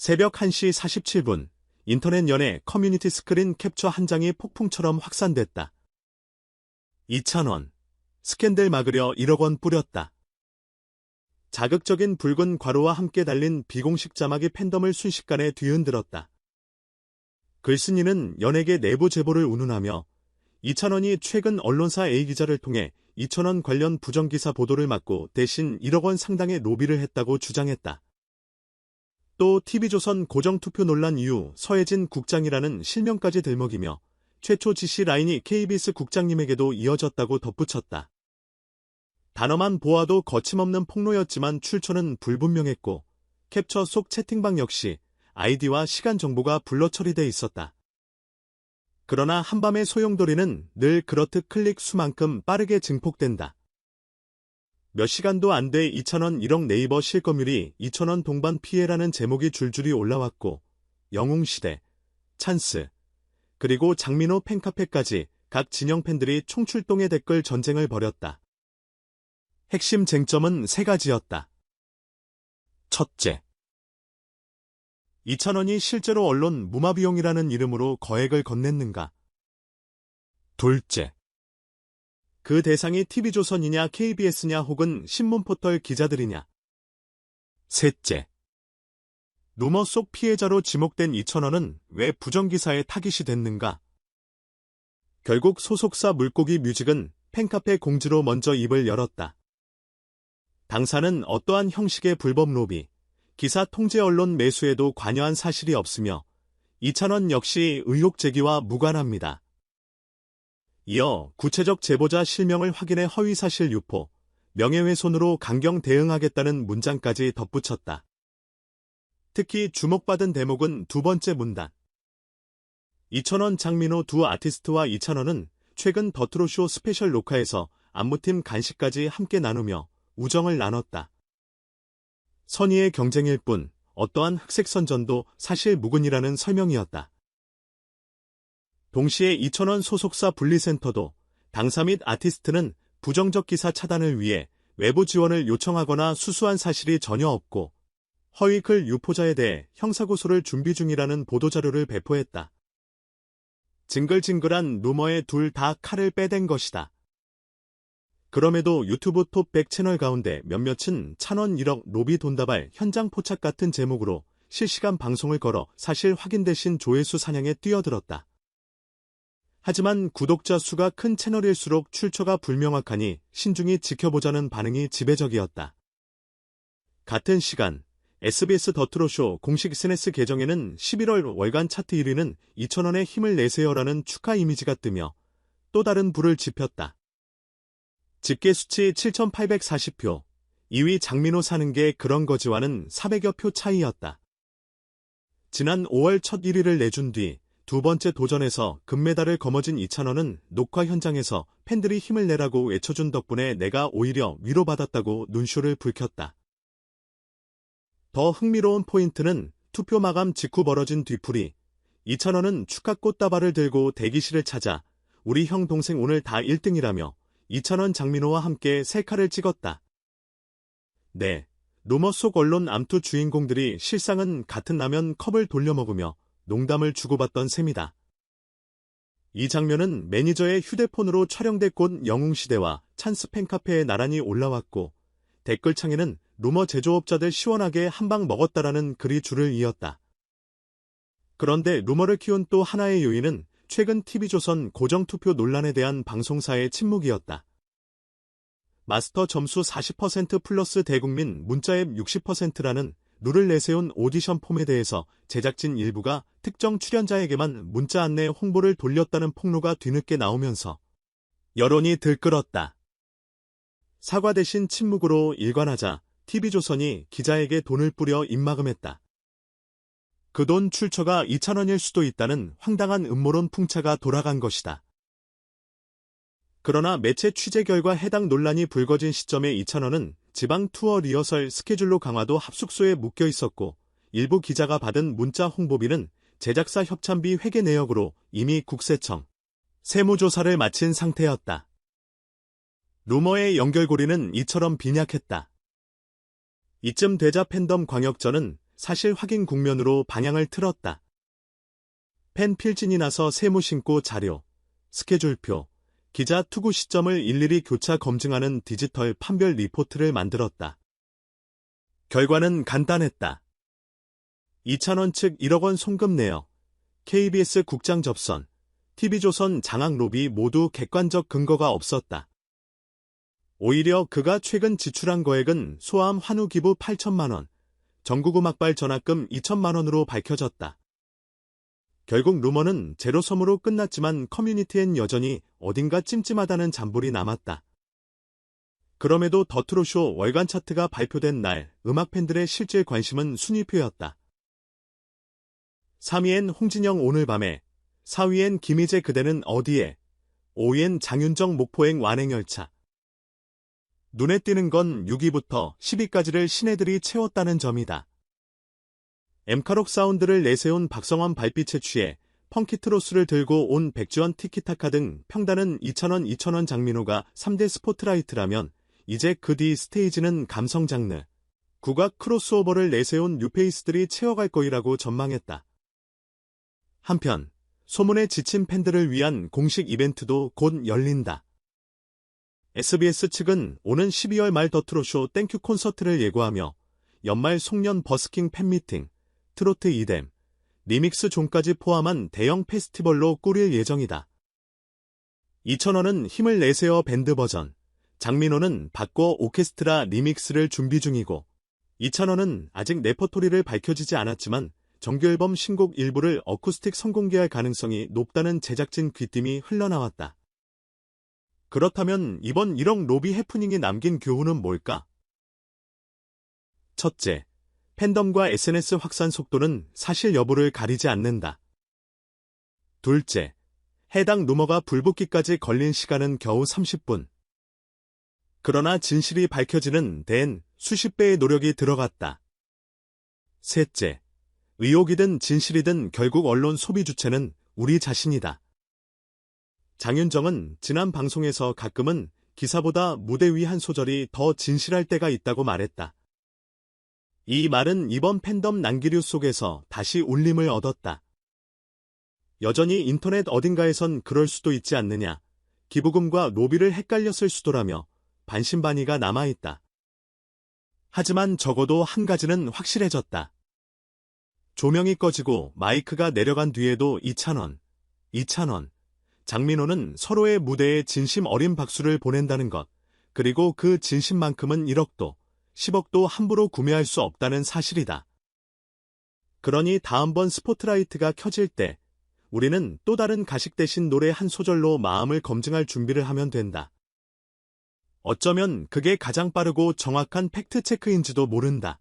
새벽 1시 47분, 인터넷 연애 커뮤니티 스크린 캡처 한 장이 폭풍처럼 확산됐다. 2,000원. 스캔들 막으려 1억 원 뿌렸다. 자극적인 붉은 괄호와 함께 달린 비공식 자막이 팬덤을 순식간에 뒤흔들었다. 글쓴이는 연예계 내부 제보를 운운하며 2,000원이 최근 언론사 A기자를 통해 2,000원 관련 부정기사 보도를 막고 대신 1억 원 상당의 로비를 했다고 주장했다. 또 TV조선 고정투표 논란 이후 서혜진 국장이라는 실명까지 들먹이며 최초 지시 라인이 KBS 국장님에게도 이어졌다고 덧붙였다. 단어만 보아도 거침없는 폭로였지만 출처는 불분명했고 캡처 속 채팅방 역시 아이디와 시간 정보가 블러 처리돼 있었다. 그러나 한밤의 소용돌이는 늘 그렇듯 클릭 수만큼 빠르게 증폭된다. 몇 시간도 안 돼 2,000원 1억 네이버 실검률이 2,000원 동반 피해라는 제목이 줄줄이 올라왔고 영웅시대, 찬스, 그리고 장민호 팬카페까지 각 진영 팬들이 총출동의 댓글 전쟁을 벌였다. 핵심 쟁점은 세 가지였다. 첫째, 2,000원이 실제로 언론 무마비용이라는 이름으로 거액을 건넸는가? 둘째, 그 대상이 TV조선이냐 KBS냐 혹은 신문포털 기자들이냐? 셋째, 루머 속 피해자로 지목된 2,000원은 왜 부정기사에 타깃이 됐는가? 결국 소속사 물고기 뮤직은 팬카페 공지로 먼저 입을 열었다. 당사는 어떠한 형식의 불법 로비, 기사 통제 언론 매수에도 관여한 사실이 없으며 2,000원 역시 의혹 제기와 무관합니다. 이어 구체적 제보자 실명을 확인해 허위사실 유포, 명예훼손으로 강경 대응하겠다는 문장까지 덧붙였다. 특히 주목받은 대목은 두 번째 문단. 2,000원 장민호 두 아티스트와 2,000원은 최근 더트로쇼 스페셜 녹화에서 안무팀 간식까지 함께 나누며 우정을 나눴다. 선의의 경쟁일 뿐 어떠한 흑색 선전도 사실 무근이라는 설명이었다. 동시에 2,000원 소속사 분리센터도 당사 및 아티스트는 부정적 기사 차단을 위해 외부 지원을 요청하거나 수수한 사실이 전혀 없고 허위 글 유포자에 대해 형사고소를 준비 중이라는 보도자료를 배포했다. 징글징글한 루머에 둘 다 칼을 빼댄 것이다. 그럼에도 유튜브 톱 100 채널 가운데 몇몇은 1,000원 1억 로비 돈다발 현장 포착 같은 제목으로 실시간 방송을 걸어 사실 확인 대신 조회수 사냥에 뛰어들었다. 하지만 구독자 수가 큰 채널일수록 출처가 불명확하니 신중히 지켜보자는 반응이 지배적이었다. 같은 시간 SBS 더트로쇼 공식 SNS 계정에는 11월 월간 차트 1위는 2,000원의 힘을 내세요라는 축하 이미지가 뜨며 또 다른 불을 지폈다. 집계 수치 7,840표, 2위 장민호 사는 게 그런 거지와는 400여 표 차이였다. 지난 5월 첫 1위를 내준 뒤 두 번째 도전에서 금메달을 거머쥔 2,000원은 녹화 현장에서 팬들이 힘을 내라고 외쳐준 덕분에 내가 오히려 위로받았다고 눈쇼를 붉혔다. 더 흥미로운 포인트는 투표 마감 직후 벌어진 뒤풀이. 2,000원은 축하 꽃다발을 들고 대기실을 찾아 우리 형 동생 오늘 다 1등이라며 2,000원 장민호와 함께 셀카를 찍었다. 네, 루머 속 언론 암투 주인공들이 실상은 같은 라면 컵을 돌려먹으며 농담을 주고받던 셈이다. 이 장면은 매니저의 휴대폰으로 촬영됐곤 영웅시대와 찬스 팬카페에 나란히 올라왔고 댓글창에는 루머 제조업자들 시원하게 한 방 먹었다라는 글이 줄을 이었다. 그런데 루머를 키운 또 하나의 요인은 최근 TV조선 고정투표 논란에 대한 방송사의 침묵이었다. 마스터 점수 40% 플러스 대국민 문자앱 60%라는 룰을 내세운 오디션 폼에 대해서 제작진 일부가 특정 출연자에게만 문자 안내 홍보를 돌렸다는 폭로가 뒤늦게 나오면서 여론이 들끓었다. 사과 대신 침묵으로 일관하자 TV조선이 기자에게 돈을 뿌려 입막음했다. 그 돈 출처가 2,000원일 수도 있다는 황당한 음모론 풍차가 돌아간 것이다. 그러나 매체 취재 결과 해당 논란이 불거진 시점에 2,000원은 지방 투어 리허설 스케줄로 강화도 합숙소에 묶여 있었고 일부 기자가 받은 문자 홍보비는 제작사 협찬비 회계 내역으로 이미 국세청 세무조사를 마친 상태였다. 루머의 연결고리는 이처럼 빈약했다. 이쯤 되자 팬덤 광역전은 사실 확인 국면으로 방향을 틀었다. 펜 필진이 나서 세무 신고 자료, 스케줄표, 기자 투구 시점을 일일이 교차 검증하는 디지털 판별 리포트를 만들었다. 결과는 간단했다. 이찬원 측 1억 원 송금 내역, KBS 국장 접선, TV조선 장악 로비 모두 객관적 근거가 없었다. 오히려 그가 최근 지출한 거액은 소아암 환우 기부 8천만 원, 전국음악발 전학금 2천만 원으로 밝혀졌다. 결국 루머는 제로섬으로 끝났지만 커뮤니티엔 여전히 어딘가 찜찜하다는 잔불이 남았다. 그럼에도 더 트롯쇼 월간 차트가 발표된 날 음악 팬들의 실질 관심은 순위표였다. 3위엔 홍진영 오늘 밤에, 4위엔 김희재 그대는 어디에, 5위엔 장윤정 목포행 완행열차. 눈에 띄는 건 6위부터 10위까지를 신예들이 채웠다는 점이다. 엠카록 사운드를 내세운 박성원 발빛에 취해 펑키트로스를 들고 온 백지원 티키타카 등 평단은 2,000원 2,000원 장민호가 3대 스포트라이트라면 이제 그 뒤 스테이지는 감성 장르, 국악 크로스오버를 내세운 뉴페이스들이 채워갈 거이라고 전망했다. 한편 소문에 지친 팬들을 위한 공식 이벤트도 곧 열린다. SBS 측은 오는 12월 말 더 트롯쇼 땡큐 콘서트를 예고하며 연말 송년 버스킹 팬미팅, 트로트 이뎀, 리믹스 존까지 포함한 대형 페스티벌로 꾸릴 예정이다. 이찬원은 힘을 내세워 밴드 버전, 장민호는 바꿔 오케스트라 리믹스를 준비 중이고, 이찬원은 아직 레퍼토리를 밝혀지지 않았지만 정규앨범 신곡 일부를 어쿠스틱 선공개할 가능성이 높다는 제작진 귀띔이 흘러나왔다. 그렇다면 이번 1억 로비 해프닝이 남긴 교훈은 뭘까? 첫째, 팬덤과 SNS 확산 속도는 사실 여부를 가리지 않는다. 둘째, 해당 루머가 불붙기까지 걸린 시간은 겨우 30분. 그러나 진실이 밝혀지는 데엔 수십 배의 노력이 들어갔다. 셋째, 의혹이든 진실이든 결국 언론 소비 주체는 우리 자신이다. 장윤정은 지난 방송에서 가끔은 기사보다 무대 위 한 소절이 더 진실할 때가 있다고 말했다. 이 말은 이번 팬덤 난기류 속에서 다시 울림을 얻었다. 여전히 인터넷 어딘가에선 그럴 수도 있지 않느냐, 기부금과 로비를 헷갈렸을 수도라며 반신반의가 남아있다. 하지만 적어도 한 가지는 확실해졌다. 조명이 꺼지고 마이크가 내려간 뒤에도 이찬원, 장민호는 서로의 무대에 진심 어린 박수를 보낸다는 것, 그리고 그 진심만큼은 1억도, 10억도 함부로 구매할 수 없다는 사실이다. 그러니 다음번 스포트라이트가 켜질 때 우리는 또 다른 가식 대신 노래 한 소절로 마음을 검증할 준비를 하면 된다. 어쩌면 그게 가장 빠르고 정확한 팩트체크인지도 모른다.